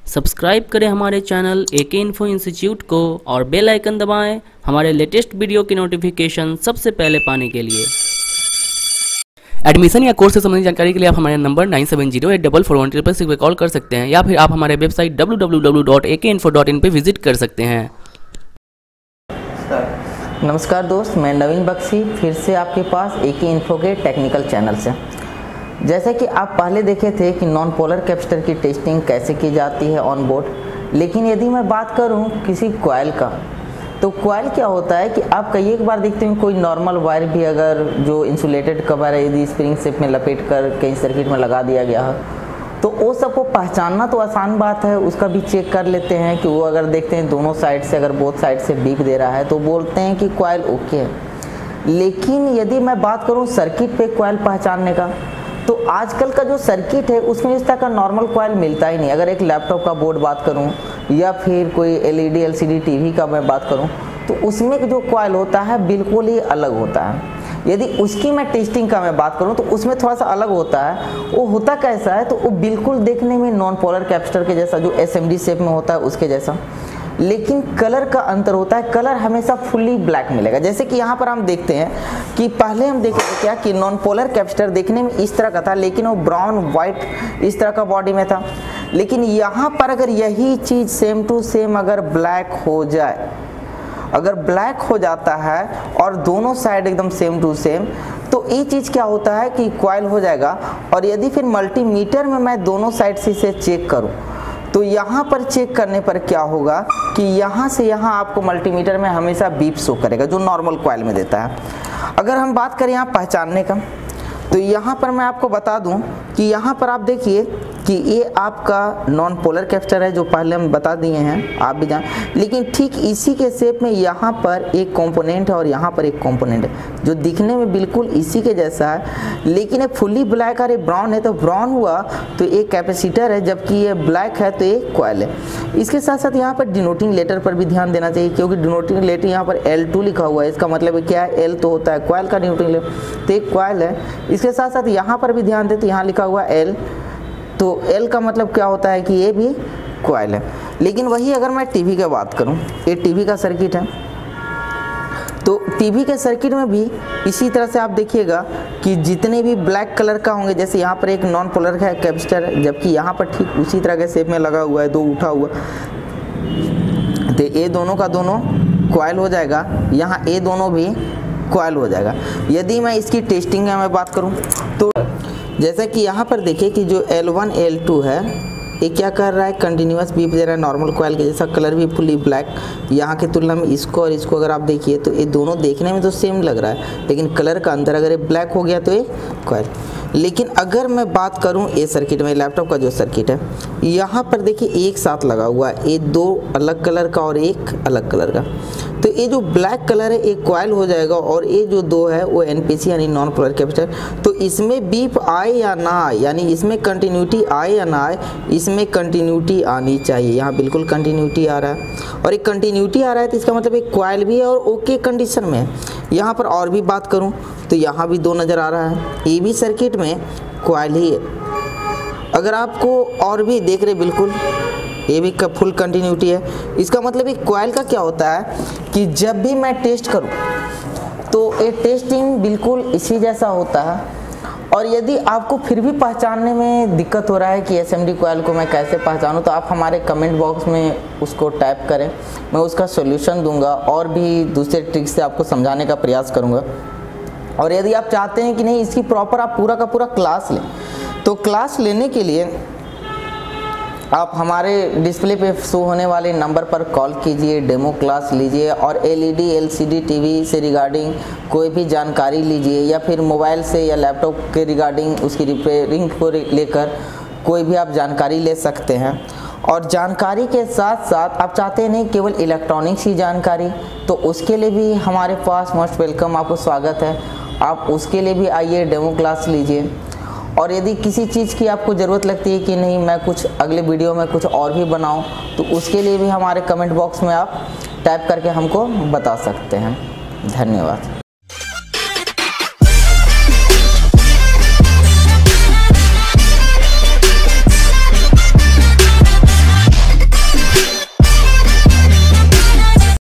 Subscribe करें हमारे channel एके info institute को और बेल आइकन दबाएं हमारे लेटेस्ट वीडियो की नोटिफिकेशन सबसे पहले पाने के लिए। एडमिशन या कोर्स से संबंधित जानकारी के लिए आप हमारे नंबर 9708441366 पे कॉल कर सकते हैं या फिर आप हमारे वेबसाइट www.akeinfo.in पे विजिट कर सकते हैं। नमस्कार दोस्त, मैं नवीन बख्शी फिर से आपके पास एके इन्फो के टेक्निकल चैनल से। जैसे कि आप पहले देखे थे कि नॉन पोलर कैपेसिटर की टेस्टिंग कैसे की जाती है ऑन बोर्ड, लेकिन यदि मैं बात करूं किसी कॉइल का, तो कॉइल क्या होता है कि आप कई एक बार देखते हैं कोई नॉर्मल वायर भी अगर जो इंसुलेटेड कवर है यदि स्प्रिंग शेप में लपेट कर कहीं सर्किट में लगा दिया गया है, तो वो सबको पहचानना तो आसान बात है। उसका भी चेक कर लेते हैं कि वो अगर देखते हैं दोनों साइड से अगर बोथ साइड से बीप दे रहा है तो बोलते हैं कि कॉइल ओके है। लेकिन यदि मैं बात करूं सर्किट पे कॉइल पहचानने का, तो आजकल का जो सर्किट है उसमें इस तरह का नॉर्मल कॉइल मिलता ही नहीं। अगर एक लैपटॉप का बोर्ड बात करूं या फिर कोई एलईडी एलसीडी टीवी का मैं बात करूं, तो उसमें जो कॉइल होता है बिल्कुल ही अलग होता है। यदि उसकी मैं टेस्टिंग का मैं बात करूं तो उसमें थोड़ा सा अलग होता है। वो होता कैसा है, तो वो बिल्कुल देखने में नॉन पोलर कैपेसिटर के जैसा जो एसएमडी शेप में होता है उसके जैसा, लेकिन कलर का अंतर होता है। कलर हमेशा फुल्ली ब्लैक मिलेगा। जैसे कि यहाँ पर हम देखते हैं कि पहले हम देखे थे क्या कि नॉन पोलर कैपेसिटर देखने में इस तरह का था, लेकिन वो ब्राउन वाइट इस तरह का बॉडी में था। लेकिन यहाँ पर अगर यही चीज़ सेम टू सेम अगर ब्लैक हो जाए, अगर ब्लैक हो जाता है और दोनों साइड एकदम सेम टू सेम, तो ये चीज़ क्या होता है कि कॉइल हो जाएगा। और यदि फिर मल्टीमीटर में मैं दोनों साइड से इसे चेक करूं, तो यहाँ पर चेक करने पर क्या होगा कि यहाँ से यहाँ आपको मल्टीमीटर में हमेशा बीप शो करेगा जो नॉर्मल कॉइल में देता है। अगर हम बात करें यहाँ पहचानने का, तो यहाँ पर मैं आपको बता दूँ कि यहाँ पर आप देखिए कि ये आपका नॉन पोलर कैपेसिटर है जो पहले हम बता दिए हैं, आप भी जान। लेकिन ठीक इसी के शेप में यहाँ पर एक कंपोनेंट है और यहाँ पर एक कंपोनेंट है जो दिखने में बिल्कुल इसी के जैसा है, लेकिन ये फुल्ली ब्लैक और ये ब्राउन है। तो ब्राउन हुआ तो ये कैपेसिटर है, जबकि ये ब्लैक है तो ये कॉइल है। इसके साथ साथ यहाँ पर डिनोटिंग लेटर पर भी ध्यान देना चाहिए, क्योंकि डिनोटिंग लेटर यहाँ पर L2 लिखा हुआ है। इसका मतलब क्या है, L तो होता है कॉइल का डिनोटिंग लेटर, तो एक कॉइल है। इसके साथ साथ यहाँ पर भी ध्यान दें तो यहाँ लिखा हुआ है L, तो L का मतलब क्या होता है कि ये भी कॉइल है। लेकिन वही अगर मैं टीवी की बात करूं, ये टीवी का सर्किट है, तो टीवी के सर्किट में भी इसी तरह से आप देखिएगा कि जितने भी ब्लैक कलर का होंगे, जैसे यहाँ पर एक नॉन पोलर का कैपेसिटर है, जबकि यहाँ पर ठीक उसी तरह के शेप में लगा हुआ है, दो उठा हुआ, तो ये दोनों का दोनों कॉइल हो जाएगा। यहाँ ये दोनों भी कॉइल हो जाएगा। यदि मैं इसकी टेस्टिंग में मैं बात करूँ, तो जैसा कि यहाँ पर देखिए कि जो L1 L2 है ये क्या कर रहा है, कंटिन्यूअस बीप दे रहा है नॉर्मल कॉइल के जैसा। कलर भी फुली ब्लैक। यहाँ की तुलना में इसको और इसको अगर आप देखिए तो ये दोनों देखने में तो सेम लग रहा है, लेकिन कलर का अंतर, अगर ये ब्लैक हो गया तो ये कॉइल। लेकिन अगर मैं बात करूं ये सर्किट में, लैपटॉप का जो सर्किट है, यहाँ पर देखिए एक साथ लगा हुआ है, ये दो अलग कलर का और एक अलग कलर का। तो ये जो ब्लैक कलर है एक कॉइल हो जाएगा, और ये जो दो है वो NPC यानी नॉन पोलर कैपेसिटर। तो इसमें बीप आए या ना आए, यानी इसमें कंटिन्यूटी आए या ना आए, इसमें कंटिन्यूटी आनी चाहिए। यहाँ बिल्कुल कंटिन्यूटी आ रहा है, और एक कंटिन्यूटी आ रहा है तो इसका मतलब एक कॉइल भी है और ओके कंडीशन में है। यहाँ पर और भी बात करूँ तो यहाँ भी दो नज़र आ रहा है, ये भी सर्किट में कॉइल ही है। अगर आपको और भी देख रहे, बिल्कुल ये भी फुल कंटिन्यूटी है। इसका मतलब एक कॉइल का क्या होता है कि जब भी मैं टेस्ट करूं तो ये टेस्टिंग बिल्कुल इसी जैसा होता है। और यदि आपको फिर भी पहचानने में दिक्कत हो रहा है कि एसएमडी कॉइल को मैं कैसे पहचानूं, तो आप हमारे कमेंट बॉक्स में उसको टाइप करें, मैं उसका सॉल्यूशन दूंगा और भी दूसरे ट्रिक्स से आपको समझाने का प्रयास करूँगा। और यदि आप चाहते हैं कि नहीं इसकी प्रॉपर आप पूरा का पूरा क्लास लें, तो क्लास लेने के लिए आप हमारे डिस्प्ले पे शो होने वाले नंबर पर कॉल कीजिए, डेमो क्लास लीजिए, और एलईडी एलसीडी टीवी से रिगार्डिंग कोई भी जानकारी लीजिए, या फिर मोबाइल से या लैपटॉप के रिगार्डिंग उसकी रिपेयरिंग को लेकर कोई भी आप जानकारी ले सकते हैं। और जानकारी के साथ साथ आप चाहते हैं नहीं केवल इलेक्ट्रॉनिक्स की जानकारी, तो उसके लिए भी हमारे पास मोस्ट वेलकम, आपको स्वागत है। आप उसके लिए भी आइए, डेमो क्लास लीजिए। और यदि किसी चीज़ की आपको ज़रूरत लगती है कि नहीं मैं कुछ अगले वीडियो में कुछ और भी बनाऊं, तो उसके लिए भी हमारे कमेंट बॉक्स में आप टाइप करके हमको बता सकते हैं। धन्यवाद।